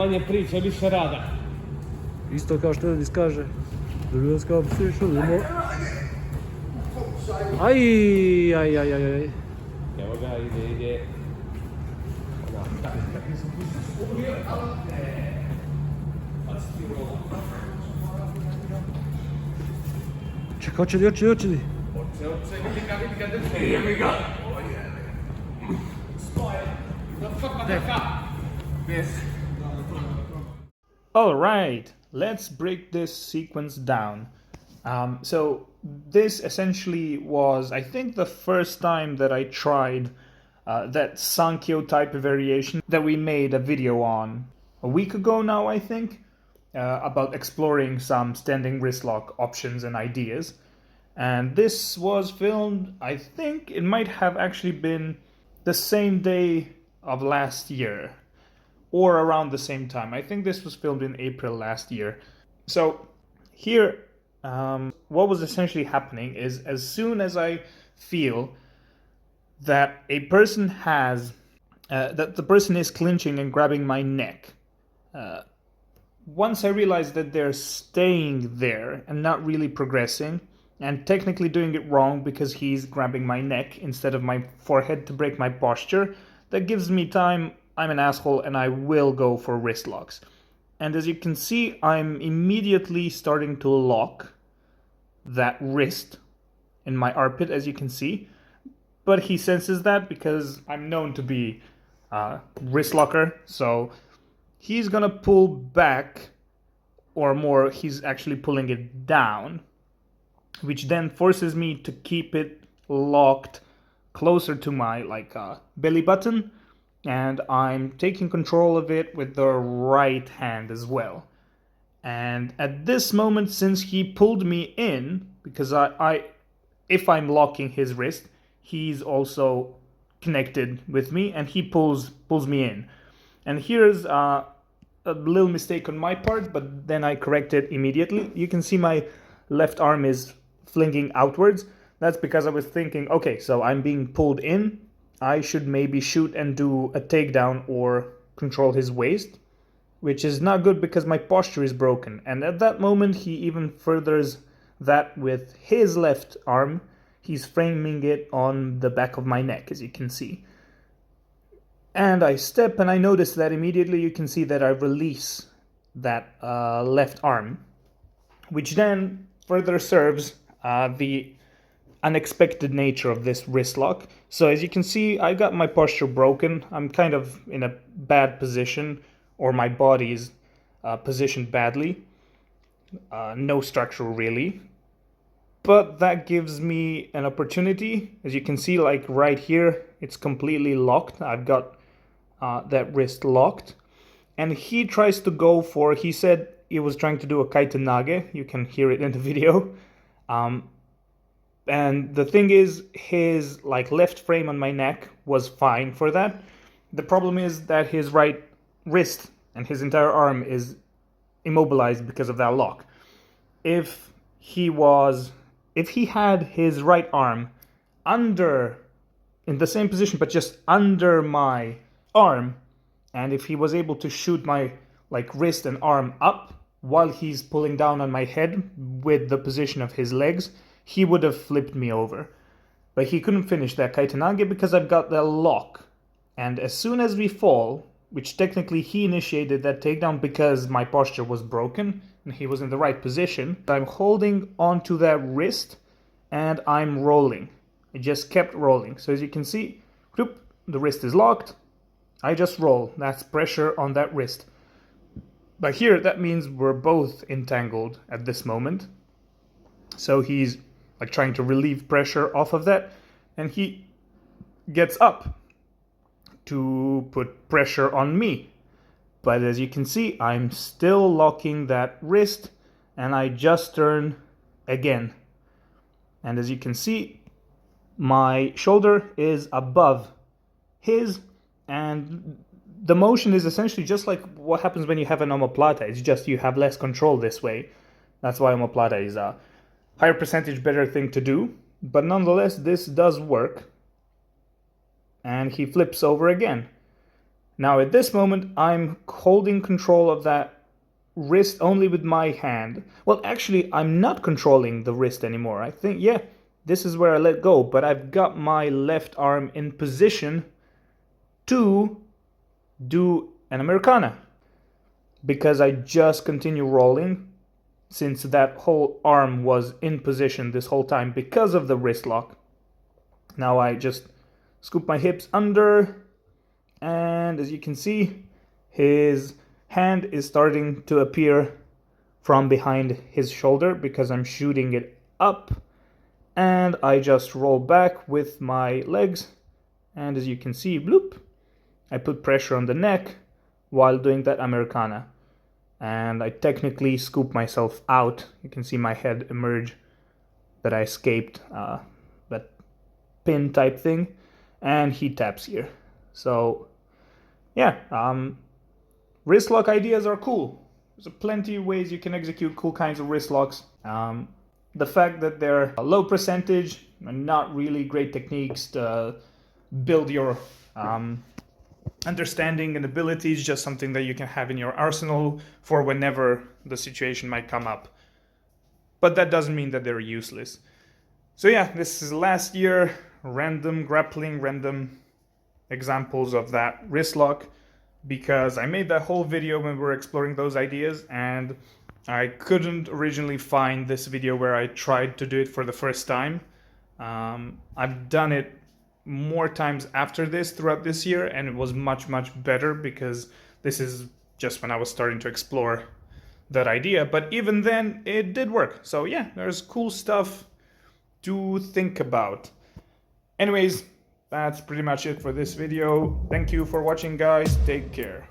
Manje priče, više rada. Isto kao što Edis kaže, dobivac kao psi šulimo. Aj. Evo ga, ide. Čekaj, hoće li? Oče, vidi ga, vidi ga. All right, let's break this sequence down. So this essentially was, I think, the first time that I tried that Sankyo type of variation that we made a video on a week ago now, I think, about exploring some standing wrist lock options and ideas. And this was filmed, I think it might have actually been the same day of last year, or around the same time. I think this was filmed in April last year. So here, what was essentially happening is, as soon as I feel that a person has, that the person is clinching and grabbing my neck, once I realize that they're staying there and not really progressing, and technically doing it wrong because he's grabbing my neck instead of my forehead to break my posture, that gives me time. I'm an asshole and I will go for wrist locks. And as you can see, I'm immediately starting to lock that wrist in my armpit, as you can see. But he senses that because I'm known to be a wrist locker. So he's gonna pull back, or more, he's actually pulling it down, which then forces me to keep it locked closer to my belly button, and I'm taking control of it with the right hand as well. And at this moment, since he pulled me in, because if I'm locking his wrist, he's also connected with me, and he pulls me in. And here's a little mistake on my part, but then I correct it immediately. You can see my left arm is flinging outwards. That's because I was thinking, okay, so I'm being pulled in, I should maybe shoot and do a takedown or control his waist, which is not good because my posture is broken. And at that moment, he even furthers that with his left arm. He's framing it on the back of my neck, as you can see. And I step and I notice that immediately. You can see that I release that left arm, which then further serves the unexpected nature of this wrist lock. So as you can see, I got my posture broken. I'm kind of in a bad position, or my body is positioned badly. No structure really. But that gives me an opportunity. As you can see, like right here, it's completely locked. I've got that wrist locked. And he tries to go for, he said he was trying to do a kaitenage. You can hear it in the video. And the thing is, his left frame on my neck was fine for that. The problem is that his right wrist and his entire arm is immobilized because of that lock. If he had his right arm in the same position, but just under my arm, and if he was able to shoot my wrist and arm up while he's pulling down on my head with the position of his legs, he would have flipped me over. But he couldn't finish that kaitenage because I've got that lock. And as soon as we fall, which technically he initiated that takedown because my posture was broken and he was in the right position, I'm holding onto that wrist and I'm rolling. It just kept rolling. So as you can see, the wrist is locked. I just roll. That's pressure on that wrist. But here, that means we're both entangled at this moment. So he's trying to relieve pressure off of that, and he gets up to put pressure on me. But as you can see, I'm still locking that wrist, and I just turn again. And as you can see, my shoulder is above his, and the motion is essentially just like what happens when you have an omoplata. It's just you have less control this way. That's why omoplata is a higher percentage better thing to do. But nonetheless, this does work. And he flips over again. Now at this moment, I'm holding control of that wrist only with my hand. Well, actually, I'm not controlling the wrist anymore. I think, yeah, this is where I let go, but I've got my left arm in position to do an Americana, because I just continue rolling since that whole arm was in position this whole time because of the wrist lock. Now I just scoop my hips under, and as you can see, his hand is starting to appear from behind his shoulder because I'm shooting it up, and I just roll back with my legs, and as you can see, bloop, I put pressure on the neck while doing that Americana. And I technically scoop myself out. You can see my head emerge, that I escaped that pin type thing, and he taps here. So yeah, wrist lock ideas are cool. There's plenty of ways you can execute cool kinds of wrist locks. The fact that they're a low percentage and not really great techniques to build your understanding and ability is just something that you can have in your arsenal for whenever the situation might come up. But that doesn't mean that they're useless. So yeah, this is last year, random grappling, random examples of that wrist lock, because I made that whole video when we were exploring those ideas, and I couldn't originally find this video where I tried to do it for the first time. I've done it more times after this throughout this year, and it was much better, because this is just when I was starting to explore that idea. But even then, it did work. So yeah, there's cool stuff to think about. Anyways, that's pretty much it for this video. Thank you for watching, guys. Take care.